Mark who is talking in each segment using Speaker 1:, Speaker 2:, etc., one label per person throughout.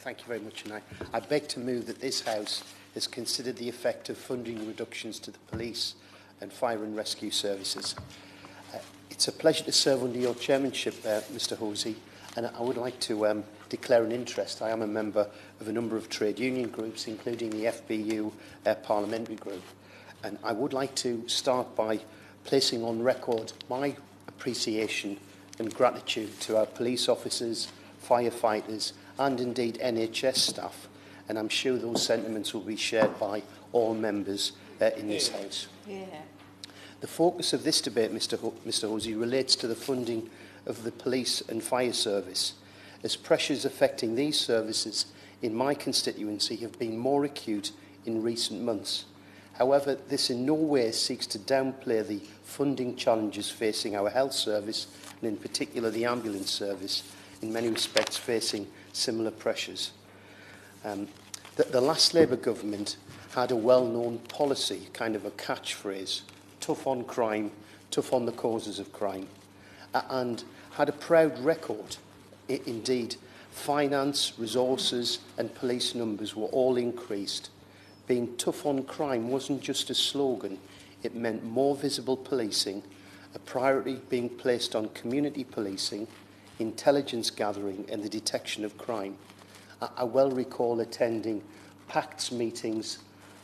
Speaker 1: Thank you very much. And I beg to move that this House has considered the effect of funding reductions to the police and fire and rescue services. It's a pleasure to serve under your chairmanship, Mr Hosey, and I would like to declare an interest. I am a member of a number of trade union groups, including the FBU parliamentary group, and I would like to start by placing on record my appreciation and gratitude to our police officers, firefighters and indeed NHS staff, and I'm sure those sentiments will be shared by all members in this House. Yeah. The focus of this debate, Mr Hosey, relates to the funding of the police and fire service, as pressures affecting these services in my constituency have been more acute in recent months. However, this in no way seeks to downplay the funding challenges facing our health service, and in particular the ambulance service, in many respects facing similar pressures. The last Labour government had a well-known policy, kind of a catchphrase, tough on crime, tough on the causes of crime, and had a proud record. Indeed, finance, resources and police numbers were all increased. Being tough on crime wasn't just a slogan, it meant more visible policing, a priority being placed on community policing, intelligence gathering and the detection of crime. I well recall attending PACTS meetings,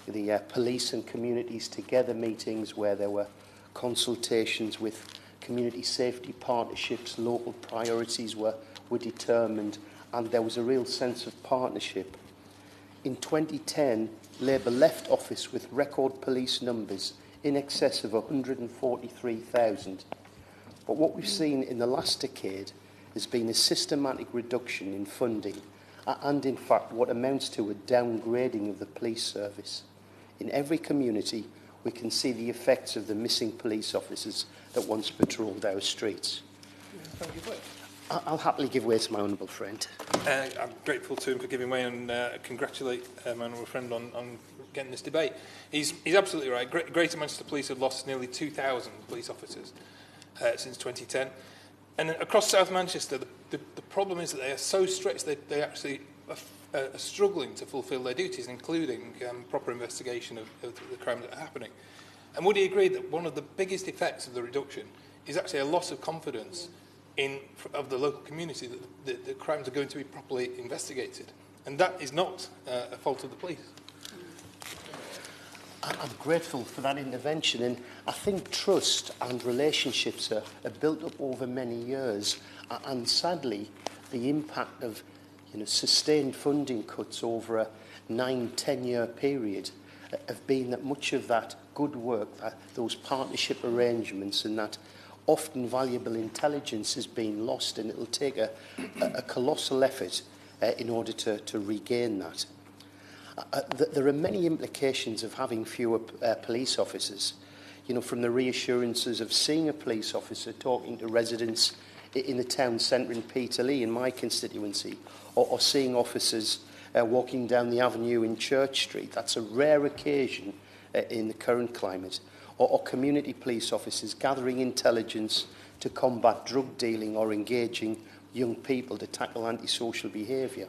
Speaker 1: the police and communities together meetings where there were consultations with community safety partnerships, local priorities were determined, and there was a real sense of partnership. In 2010, Labour left office with record police numbers in excess of 143,000. But what we've seen in the last decade has been a systematic reduction in funding and, in fact, what amounts to a downgrading of the police service. In every community, we can see the effects of the missing police officers that once patrolled our streets.
Speaker 2: Thank you.
Speaker 1: I'll happily give way to my honourable friend.
Speaker 2: I'm grateful to him for giving way and congratulate my honourable friend on getting this debate. He's absolutely right. Greater Manchester Police have lost nearly 2,000 police officers since 2010. And across South Manchester, the problem is that they are so stretched that they actually are struggling to fulfil their duties, including proper investigation of the crimes that are happening. And would he agree that one of the biggest effects of the reduction is actually a loss of confidence of the local community that the crimes are going to be properly investigated? And that is not a fault of the police.
Speaker 1: I'm grateful for that intervention, and I think trust and relationships are built up over many years, and sadly the impact of sustained funding cuts over a 9-10 year period have been that much of that good work, those partnership arrangements and that often valuable intelligence has been lost, and it will take a colossal effort in order to regain that. There are many implications of having fewer police officers, from the reassurances of seeing a police officer talking to residents in the town centre in Peterlee, in my constituency, or seeing officers walking down the avenue in Church Street. That's a rare occasion in the current climate. Or community police officers gathering intelligence to combat drug dealing or engaging young people to tackle antisocial behaviour.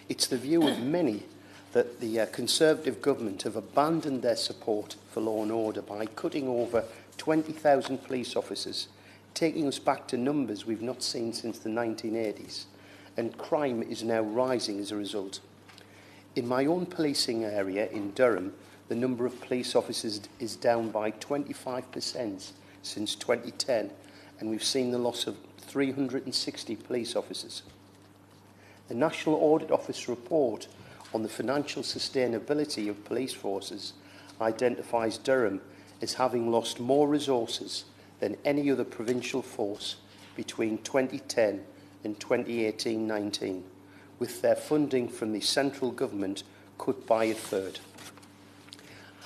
Speaker 1: It's the view of many that the Conservative government have abandoned their support for law and order by cutting over 20,000 police officers, taking us back to numbers we've not seen since the 1980s, and crime is now rising as a result. In my own policing area in Durham, the number of police officers is down by 25% since 2010, and we've seen the loss of 360 police officers. The National Audit Office report on the financial sustainability of police forces identifies Durham as having lost more resources than any other provincial force between 2010 and 2018-19, with their funding from the central government cut by a third.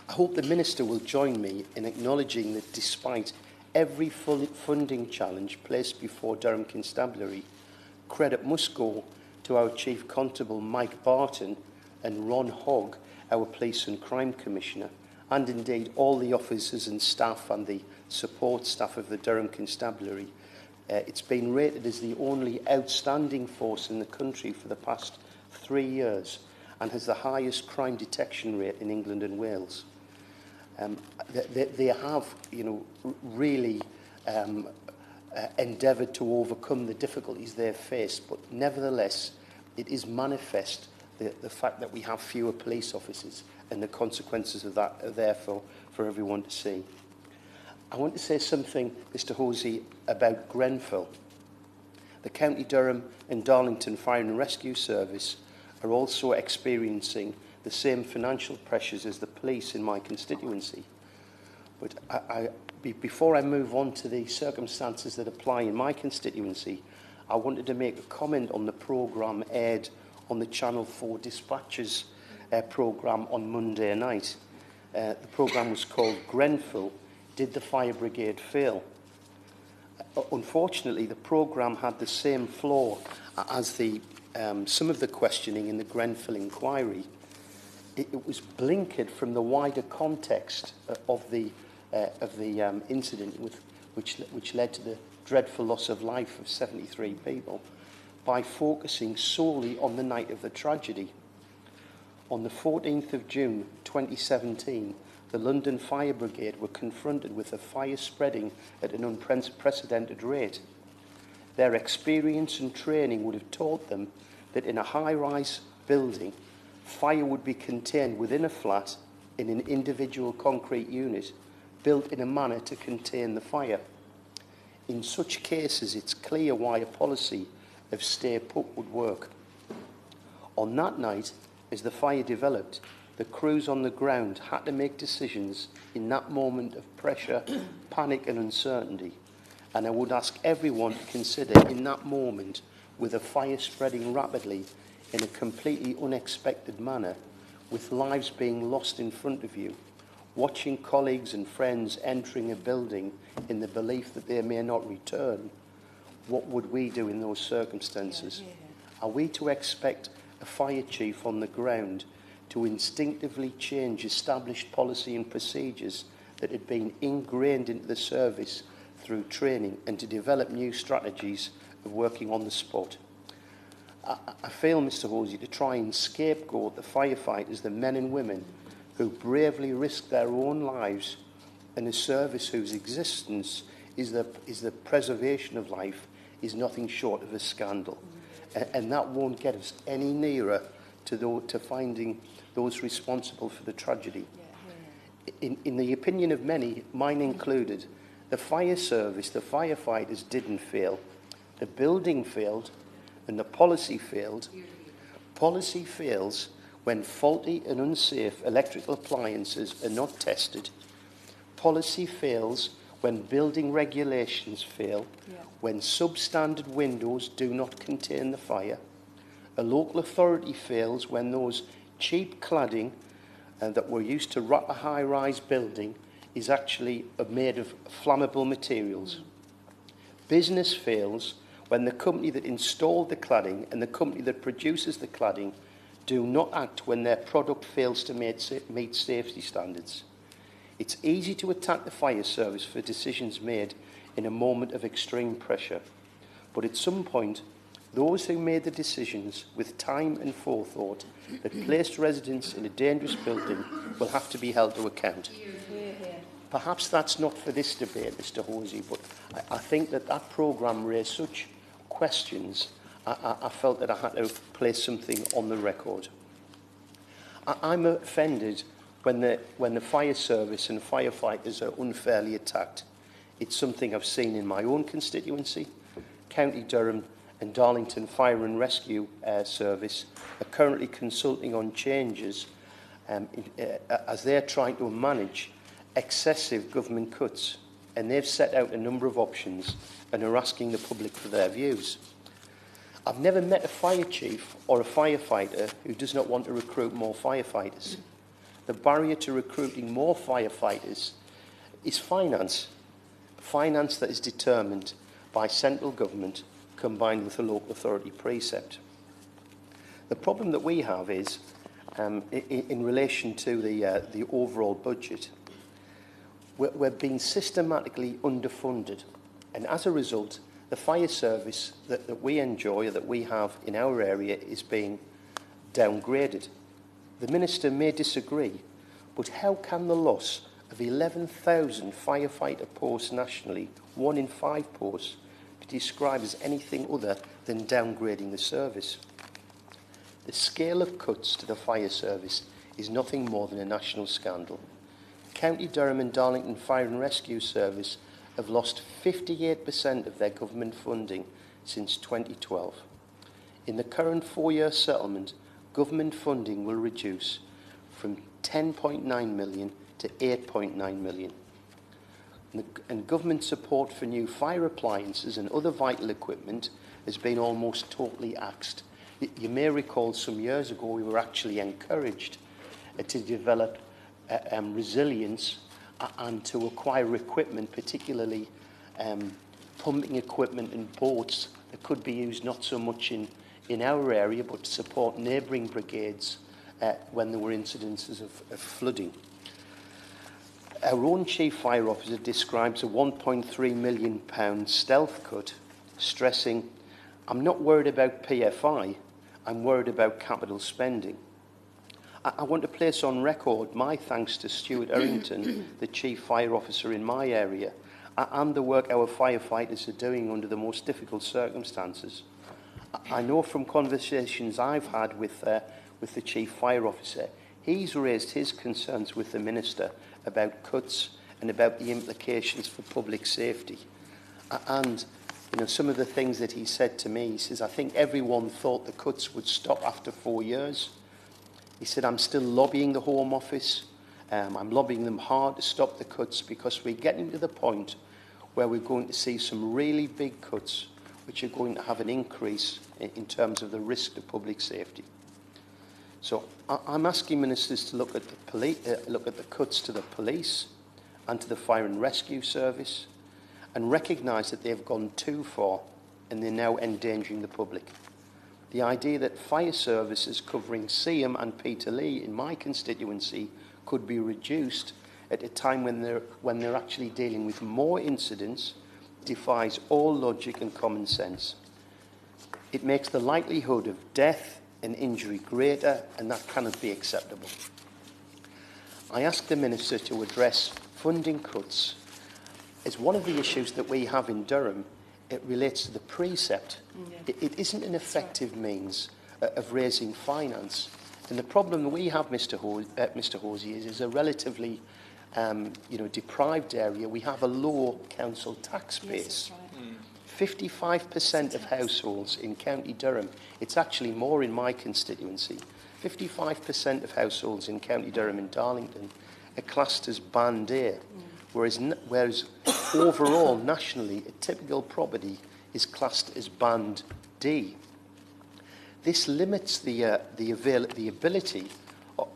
Speaker 1: I hope the Minister will join me in acknowledging that despite every funding challenge placed before Durham Constabulary, credit must go to our Chief Constable Mike Barton and Ron Hogg, our Police and Crime Commissioner, and indeed all the officers and staff and the support staff of the Durham Constabulary It's been rated as the only outstanding force in the country for the past 3 years and has the highest crime detection rate in England and Wales. They have, really endeavoured to overcome the difficulties they've faced, but nevertheless, it is manifest the fact that we have fewer police officers, and the consequences of that are there for everyone to see. I want to say something, Mr. Hosey, about Grenfell. The County Durham and Darlington Fire and Rescue Service are also experiencing the same financial pressures as the police in my constituency. But before I move on to the circumstances that apply in my constituency, I wanted to make a comment on the programme aired on the Channel 4 Dispatches programme on Monday night. The programme was called Grenfell, Did the Fire Brigade Fail? Unfortunately, the programme had the same flaw as some of the questioning in the Grenfell inquiry. It was blinkered from the wider context of the incident, which led to the dreadful loss of life of 73 people, by focusing solely on the night of the tragedy. On the 14th of June 2017, the London Fire Brigade were confronted with a fire spreading at an unprecedented rate. Their experience and training would have taught them that in a high-rise building, fire would be contained within a flat in an individual concrete unit built in a manner to contain the fire. In such cases, it's clear why a policy of stay put would work. On that night, as the fire developed, the crews on the ground had to make decisions in that moment of pressure, panic and uncertainty. And I would ask everyone to consider in that moment, with a fire spreading rapidly in a completely unexpected manner, with lives being lost in front of you, watching colleagues and friends entering a building in the belief that they may not return, what would we do in those circumstances? Are we to expect a fire chief on the ground to instinctively change established policy and procedures that had been ingrained into the service through training, and to develop new strategies of working on the spot? I feel, Mr. Hosey, to try and scapegoat the firefighters, the men and women who bravely risk their own lives in a service whose existence is the preservation of life, is nothing short of a scandal. And that won't get us any nearer to finding those responsible for the tragedy. In the opinion of many, mine included, the fire service, the firefighters didn't fail. The building failed and the policy failed. Policy fails when faulty and unsafe electrical appliances are not tested. Policy fails when building regulations fail, when substandard windows do not contain the fire. A local authority fails when those cheap cladding that were used to wrap a high-rise building is actually made of flammable materials. Business fails when the company that installed the cladding and the company that produces the cladding do not act when their product fails to meet safety standards. It's easy to attack the fire service for decisions made in a moment of extreme pressure, but at some point, those who made the decisions with time and forethought that placed residents in a dangerous building will have to be held to account. Perhaps that's not for this debate, Mr. Hosey, but I think that programme raised such questions, I felt that I had to place something on the record. I'm offended when the fire service and firefighters are unfairly attacked. It's something I've seen in my own constituency. County Durham and Darlington Fire and Rescue Service are currently consulting on changes as they're trying to manage excessive government cuts, and they've set out a number of options and are asking the public for their views. I've never met a fire chief or a firefighter who does not want to recruit more firefighters. The barrier to recruiting more firefighters is finance that is determined by central government combined with a local authority precept. The problem that we have is, in relation to the overall budget, we're being systematically underfunded, and as a result, the fire service that we enjoy, or that we have in our area, is being downgraded. The Minister may disagree, but how can the loss of 11,000 firefighter posts nationally, 1 in 5 posts, be described as anything other than downgrading the service? The scale of cuts to the fire service is nothing more than a national scandal. County Durham and Darlington Fire and Rescue Service have lost 58% of their government funding since 2012. In the current 4-year settlement, government funding will reduce from 10.9 million to 8.9 million. And government support for new fire appliances and other vital equipment has been almost totally axed. You may recall some years ago we were actually encouraged to develop resilience and to acquire equipment, particularly pumping equipment and boats that could be used not so much in our area, but to support neighbouring brigades when there were incidences of flooding. Our own Chief Fire Officer describes a £1.3 million stealth cut, stressing, "I'm not worried about PFI, I'm worried about capital spending." I want to place on record my thanks to Stuart Errington, the Chief Fire Officer in my area, and the work our firefighters are doing under the most difficult circumstances. I know from conversations I've had with the Chief Fire Officer, he's raised his concerns with the Minister about cuts and about the implications for public safety. And some of the things that he said to me, he says, "I think everyone thought the cuts would stop after 4 years." He said, "I'm still lobbying the Home Office. I'm lobbying them hard to stop the cuts, because we're getting to the point where we're going to see some really big cuts which are going to have an increase in terms of the risk to public safety." So I'm asking ministers to look at the cuts to the police and to the fire and rescue service, and recognise that they've gone too far and they're now endangering the public. The idea that fire services covering Seaham and Peterlee in my constituency could be reduced at a time when they're actually dealing with more incidents defies all logic and common sense. It makes the likelihood of death and injury greater, and that cannot be acceptable. I ask the Minister to address funding cuts, as one of the issues that we have in Durham, it relates to the precept. It isn't an effective means of raising finance. And the problem that we have, Mr. Horsey, is a relatively deprived area. We have a low council tax base. 55% of households in County Durham, it's actually more in my constituency, 55% of households in County Durham and Darlington are classed as Band A, whereas overall, nationally, a typical property is classed as Band D. This limits the ability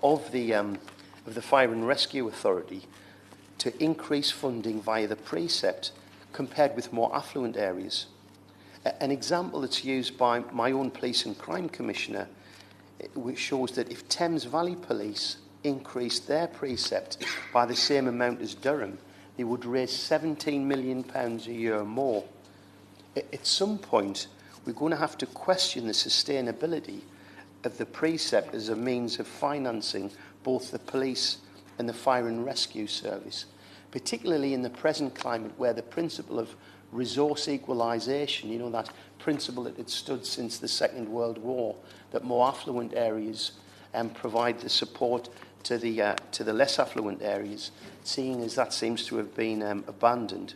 Speaker 1: of the Fire and Rescue Authority to increase funding via the precept compared with more affluent areas. An example that's used by my own Police and Crime Commissioner, which shows that if Thames Valley Police increased their precept by the same amount as Durham, they would raise £17 million a year more. At some point, we're going to have to question the sustainability of the precept as a means of financing both the police and the fire and rescue service, particularly in the present climate where the principle of resource equalisation, that principle that had stood since the Second World War, that more affluent areas provide the support to the less affluent areas, seeing as that seems to have been abandoned.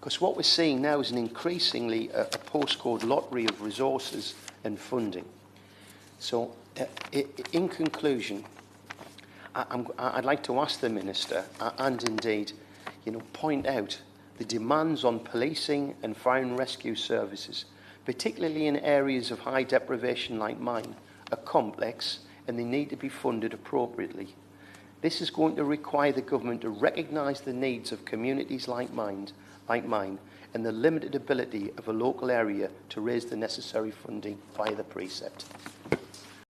Speaker 1: Because what we're seeing now is an increasingly a postcode lottery of resources and funding. So, in conclusion, I'd like to ask the Minister, and indeed, point out the demands on policing and fire and rescue services, particularly in areas of high deprivation like mine, are complex and they need to be funded appropriately. This is going to require the government to recognise the needs of communities like mine, and the limited ability of a local area to raise the necessary funding via the precept.